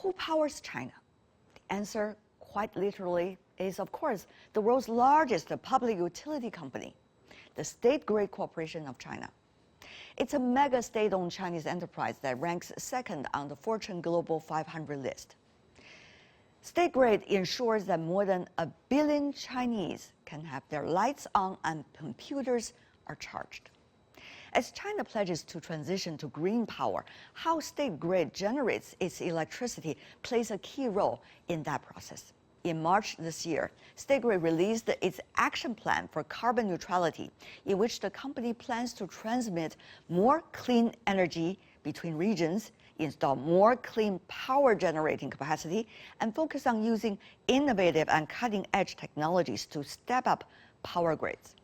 who powers China? The answer, quite literally, is, of course, the world's largest public utility company, the State Grid Corporation of China. It's a mega state-owned Chinese enterprise that ranks second on the Fortune Global 500 list. State Grid ensures that more than 1 billion Chinese can have their lights on and computers are charged. As China pledges to transition to green power, how State Grid generates its electricity plays a key role in that process. In March this year, State Grid released its action plan for carbon neutrality, in which the company plans to transmit more clean energy between regions, install more clean power generating capacity, and focus on using innovative and cutting-edge technologies to step up power grids.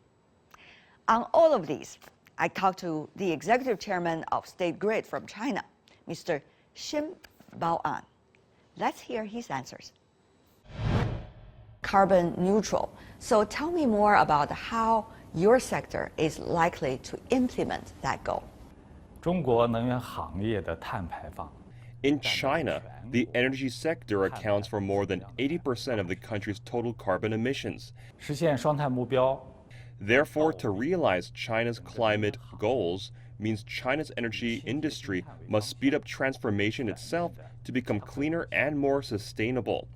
On all of these, I talked to the executive chairman of State Grid from China, Mr. Xin Baoan. Let's hear his answers. Carbon neutral. So tell me more about how your sector is likely to implement that goal. In China, the energy sector accounts for more than 80% of the country's total carbon emissions. Therefore, to realize China's climate goals means China's energy industry must speed up transformation itself to become cleaner and more sustainable.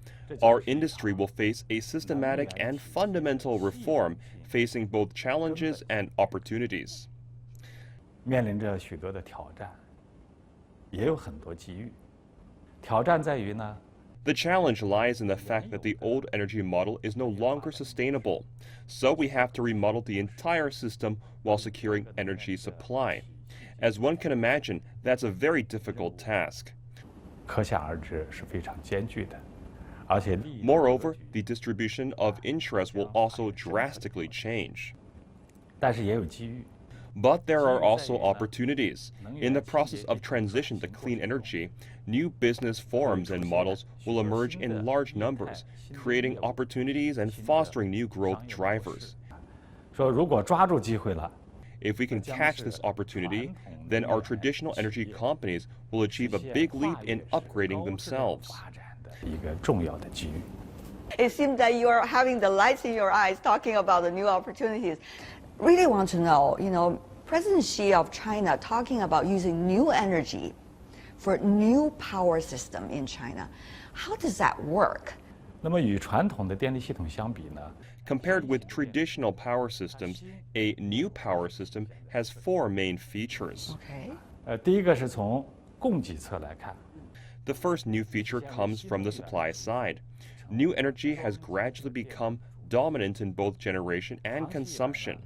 Our industry will face a systematic and fundamental reform, facing both challenges and opportunities. The challenge lies in the fact that the old energy model is no longer sustainable, so we have to remodel the entire system while securing energy supply. As one can imagine, that's a very difficult task. Moreover, the distribution of interest will also drastically change. But there are also opportunities. In the process of transition to clean energy, new business forms and models will emerge in large numbers, creating opportunities and fostering new growth drivers. If we can catch this opportunity, then our traditional energy companies will achieve a big leap in upgrading themselves. It seems that you are having the lights in your eyes talking about the new opportunities. Really want to know, President Xi of China talking about using new energy for new power system in China. How does that work? Compared with traditional power systems, a new power system has 4 main features. Okay. The first new feature comes from the supply side. New energy has gradually become dominant in both generation and consumption.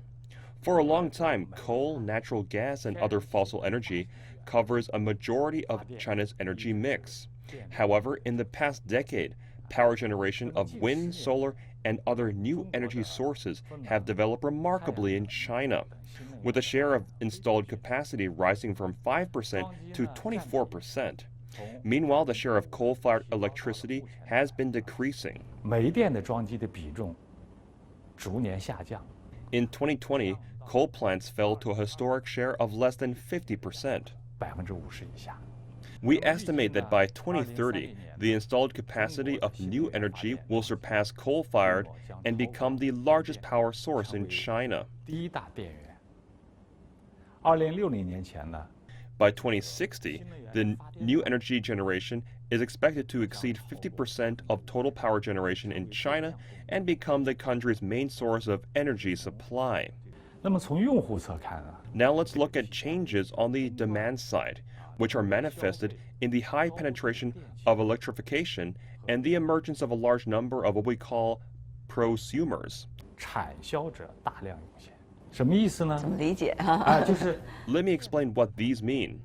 For a long time, coal, natural gas, and other fossil energy covers a majority of China's energy mix. However, in the past decade, power generation of wind, solar, and other new energy sources have developed remarkably in China, with the share of installed capacity rising from 5% to 24%. Meanwhile, the share of coal-fired electricity has been decreasing. In 2020, coal plants fell to a historic share of less than 50%. We estimate that by 2030, the installed capacity of new energy will surpass coal-fired and become the largest power source in China. By 2060, the new energy generation is expected to exceed 50% of total power generation in China and become the country's main source of energy supply. Now let's look at changes on the demand side, which are manifested in the high penetration of electrification and the emergence of a large number of what we call prosumers. Let me explain what these mean.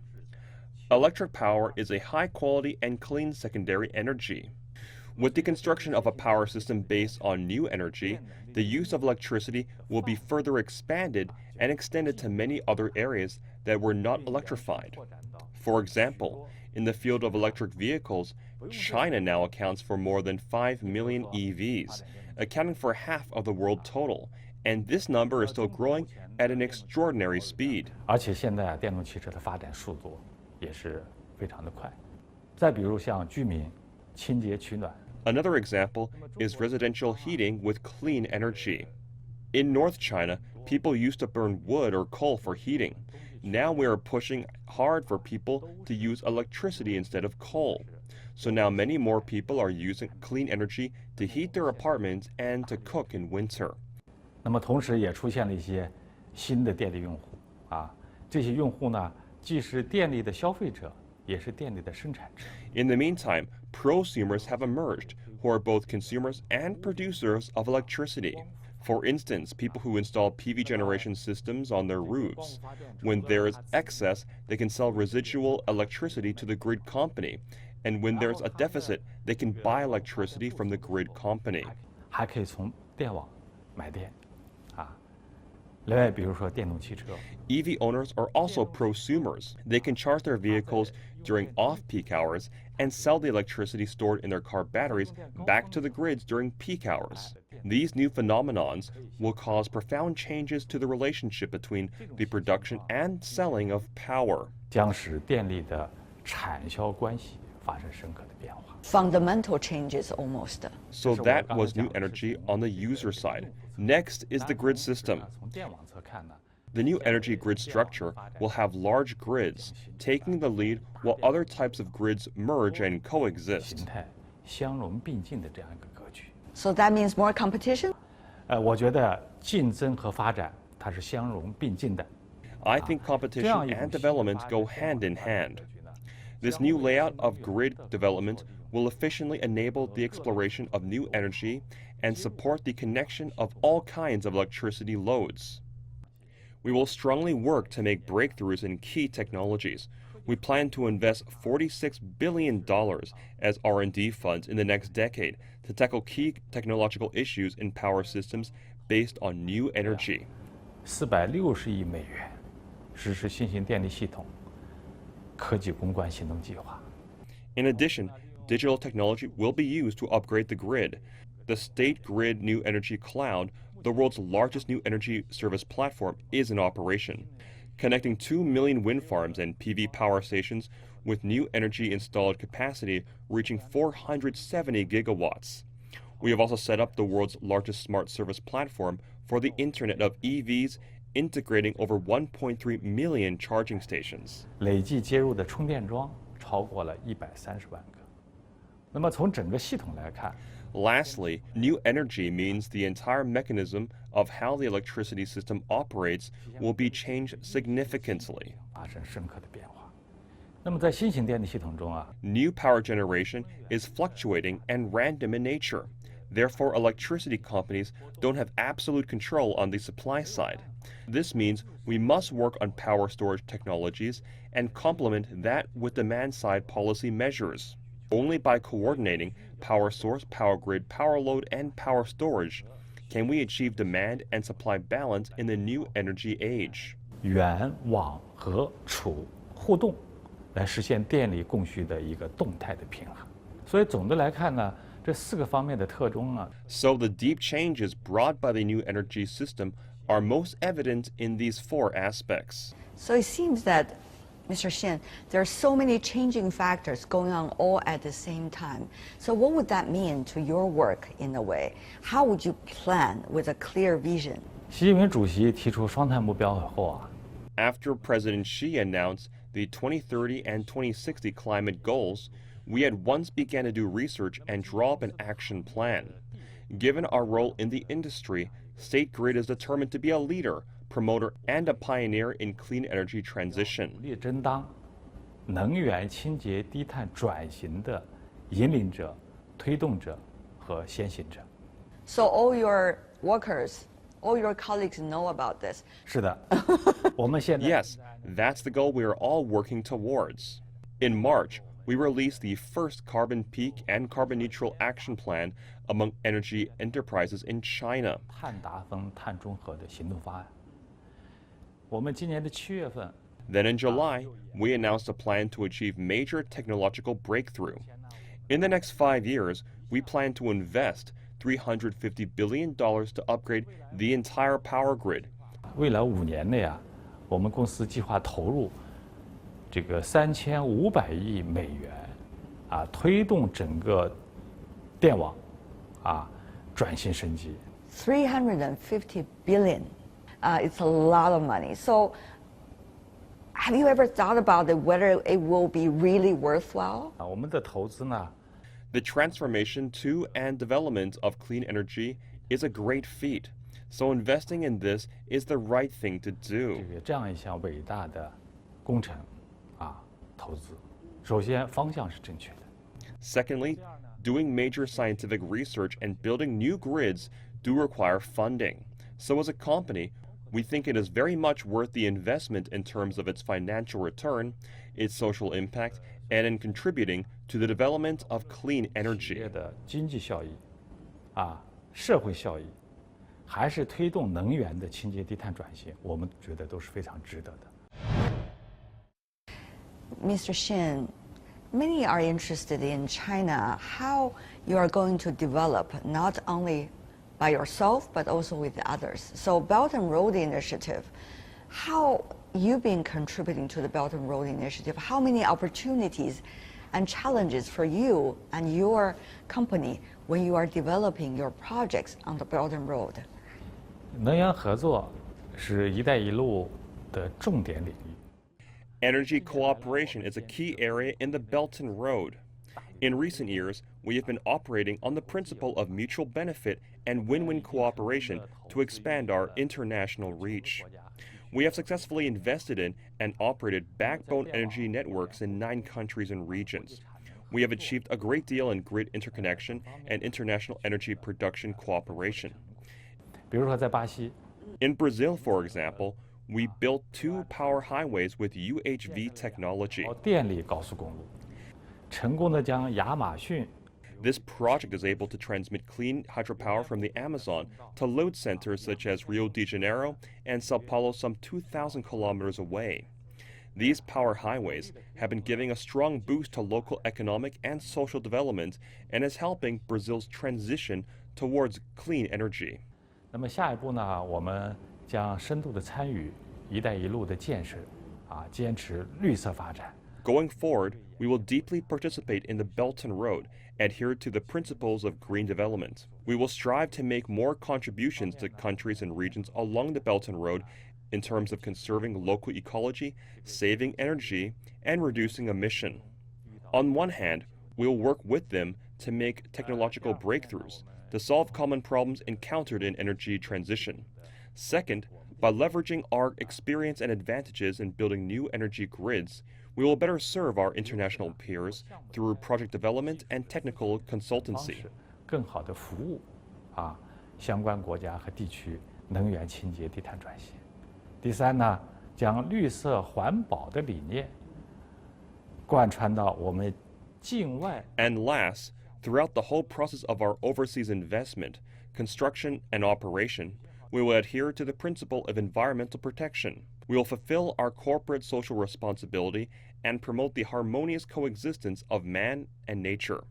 Electric power is a high-quality and clean secondary energy. With the construction of a power system based on new energy, the use of electricity will be further expanded and extended to many other areas that were not electrified. For example, in the field of electric vehicles, China now accounts for more than 5 million EVs, accounting for half of the world total, and this number is still growing at an extraordinary speed. 清洁取暖。 Another example is residential heating with clean energy. In North China, people used to burn wood or coal for heating. Now we are pushing hard for people to use electricity instead of coal. So now many more people are using clean energy to heat their apartments and to cook in winter. 那么同时也出现了一些新的电力用户啊，这些用户呢，既是电力的消费者，也是电力的生产者。 In the meantime, prosumers have emerged who are both consumers and producers of electricity. For instance, people who install PV generation systems on their roofs. When there is excess, they can sell residual electricity to the grid company. And when there's a deficit, they can buy electricity from the grid company. 还可以从电网买电，啊，另外比如说电动汽车， EV owners are also prosumers. They can charge their vehicles during off-peak hours and sell the electricity stored in their car batteries back to the grids during peak hours. These new phenomenons will cause profound changes to the relationship between the production and selling of power. 将使电力的产销关系发生深刻的变化。 Fundamental changes almost. So that was new energy on the user side. Next is the grid system. 从电网侧看呢， The new energy grid structure will have large grids, taking the lead while other types of grids merge and 形 coexist. 态相容并进的这样一个格局。 So that means more competition? 我觉得竞争和发展它是相容并进的。 I think competition and development go hand in hand. This new layout of grid development will efficiently enable the exploration of new energy and support the connection of all kinds of electricity loads. We will strongly work to make breakthroughs in key technologies. We plan to invest $46 billion as R&D funds in the next decade to tackle key technological issues in power systems based on new energy. 460亿美元实施新型电力系统科技攻关行动计划。 In addition, digital technology will be used to upgrade the grid. The State Grid New Energy Cloud, the world's largest new energy service platform, is in operation, connecting 2 million wind farms and PV power stations with new energy installed capacity reaching 470 gigawatts. We have also set up the world's largest smart service platform for the Internet of EVs, integrating over 1.3 million charging stations. 累计接入的充电桩超过了130万个。那么从整个系统来看， Lastly, new energy means the entire mechanism of how the electricity system operates will be changed significantly. 发生深刻的变化。那么在新型电力系统中啊， New power generation is fluctuating and random in nature. Therefore, electricity companies don't have absolute control on the supply side. This means we must work on power storage technologies and complement that with demand-side policy measures. Only by coordinating power source, power grid, power load, and power storage can we achieve demand and supply balance in the new energy age. 远、网、和、储互动，来实现电力供需的一个动态的平衡。所以总的来看呢，这4个方面的特征啊， So the deep changes brought by the new energy system are most evident in these 4 aspects. So it seems that, Mr. Xin, there are so many changing factors going on all at the same time. So what would that mean to your work in a way? How would you plan with a clear vision? 习近平主席提出双碳目标以后啊， After President Xi announced the 2030 and 2060 climate goals, we at once began to do research and draw up an action plan. Given our role in the industry, State Grid is determined to be a leader, promoter, and a pioneer in clean energy transition. 努力争当能源清洁低碳转型的引领者、推动者和先行者。 So all your workers, all your colleagues know about this. 是的，我们现在 Yes, that's the goal we are all working towards. In March, we released the first carbon peak and carbon neutral action plan among energy enterprises in China. 碳达峰、碳中和的行动方案。我们今年的7月份， Then in July, we announced a plan to achieve major technological breakthrough. In the next 5 years, we plan to invest $350 billion to upgrade the entire power grid. 未来5年内啊，我们公司计划投入这个3500亿美元推动整个电网转型升级。350 billion. It's a lot of money. So have you ever thought about it, whether it will be really worthwhile? 我们的投资呢， The transformation to and development of clean energy is a great feat, so investing in this is the right thing to do. 这样一项伟大的工程投资，首先方向是正确的。 Secondly, doing major scientific research and building new grids do require funding. So as a company, we think it is very much worth the investment in terms of its financial return, its social impact, and in contributing to the development of clean 企 energy. 业的经济效益社会效益，还是推动能源的清洁低碳转型，我们觉得都是非常值得的。 Mr. Xin, many are interested in China, how you are going to develop not only by yourself but also with others. So Belt and Road Initiative, how you've been contributing to the Belt and Road Initiative, how many opportunities and challenges for you and your company when you are developing your projects on the Belt and Road? 能源合作是“一带一路”的重点领域。 Energy cooperation is a key area in the Belt and Road. In recent years, we have been operating on the principle of mutual benefit and win-win cooperation to expand our international reach. We have successfully invested in and operated backbone energy networks in 9 countries and regions. We have achieved a great deal in grid interconnection and international energy production cooperation. 比如说在巴西， In Brazil, for example, we built 2 power highways with UHV technology. 电力高速公路，成功的将亚马逊 This project is able to transmit clean hydropower from the Amazon to load centers such as Rio de Janeiro and Sao Paulo some 2,000 kilometers away. These power highways have been giving a strong boost to local economic and social development and is helping Brazil's transition towards clean energy. 那么下一步呢，我们将深度的参与“一带一路”的建设，坚持绿色发展。 Going forward, we will deeply participate in the Belt and Road, adhere to the principles of green development. We will strive to make more contributions to countries and regions along the Belt and Road in terms of conserving local ecology, saving energy, and reducing emission. On one hand, we will work with them to make technological breakthroughs, to solve common problems encountered in energy transition. Second, by leveraging our experience and advantages in building new energy grids, we will better serve our international peers through project development and technical consultancy. 更好的服务相关国家和地区能源清洁低碳转型。第三呢，将绿色环保的理念贯穿到我们境外。 And last, throughout the whole process of our overseas investment, construction, and operation, we will adhere to the principle of environmental protection. We will fulfill our corporate social responsibility and promote the harmonious coexistence of man and nature.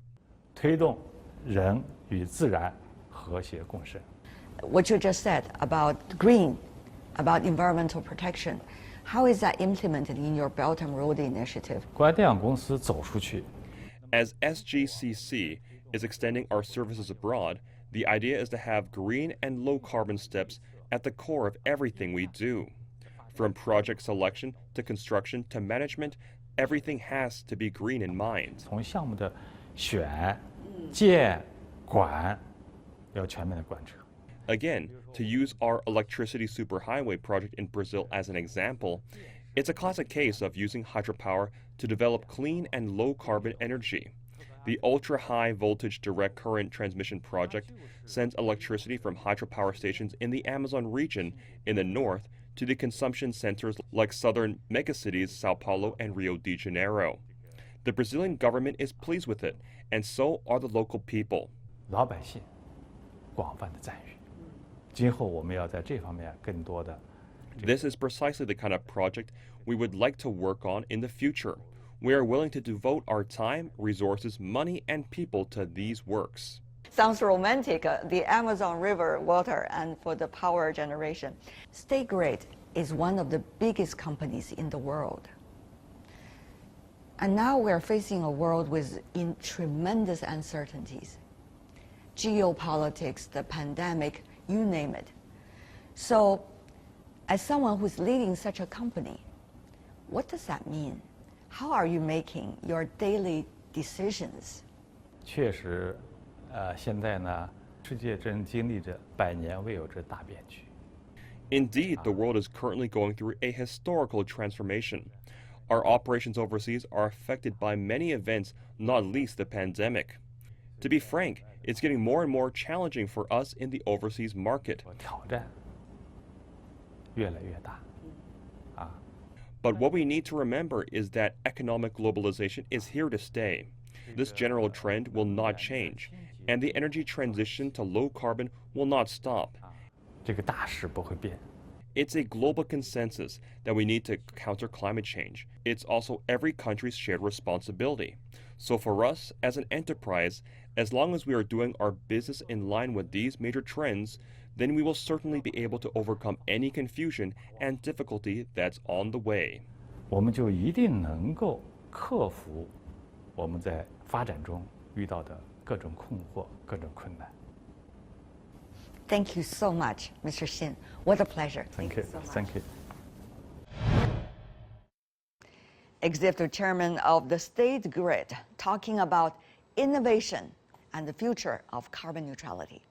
推动人与自然和谐共生。 What you just said about green, about environmental protection, how is that implemented in your Belt and Road Initiative? 国家电网公司走出去， As SGCC is extending our services abroad, the idea is to have green and low carbon steps at the core of everything we do. From project selection to construction to management, everything has to be green in mind. 从项目的选、建、管要全面的贯彻。 Again, to use our electricity superhighway project in Brazil as an example, it's a classic case of using hydropower to develop clean and low carbon energy. The ultra high voltage direct current transmission project sends electricity from hydropower stations in the Amazon region in the north to the consumption centers like southern megacities Sao Paulo and Rio de Janeiro. The Brazilian government is pleased with it, and so are the local people. 老百姓广泛的赞誉。今后我们要在这方面更多的。 This is precisely the kind of project we would like to work on in the future. We are willing to devote our time, resources, money, and people to these works. Sounds romantic, the Amazon River water and for the power generation. State Grid is one of the biggest companies in the world. And now we're facing a world with tremendous uncertainties. Geopolitics, the pandemic, you name it. So, as someone who's leading such a company, what does that mean? How are you making your daily decisions? 确实，现在呢，世界正经历着100年未有之大变局。 Indeed, the world is currently going through a historical transformation. Our operations overseas are affected by many events, not least the pandemic. To be frank, it's getting more and more challenging for us in the overseas market. 挑战越来越大，啊， But what we need to remember is that economic globalization is here to stay. This general trend will not change, and the energy transition to low carbon will not stop. 这个大势不会变。 It's a global consensus that we need to counter climate change. It's also every country's shared responsibility. So for us, as an enterprise, as long as we are doing our business in line with these major trends, then we will certainly be able to overcome any confusion and difficulty that's on the way. 我们就一定能够克服我们在发展中遇到的各种困惑、各种困难。 Thank you so much, Mr. Xin. What a pleasure. Thank you. So much. Thank you. Executive Chairman of the State Grid, talking about innovation and the future of carbon neutrality.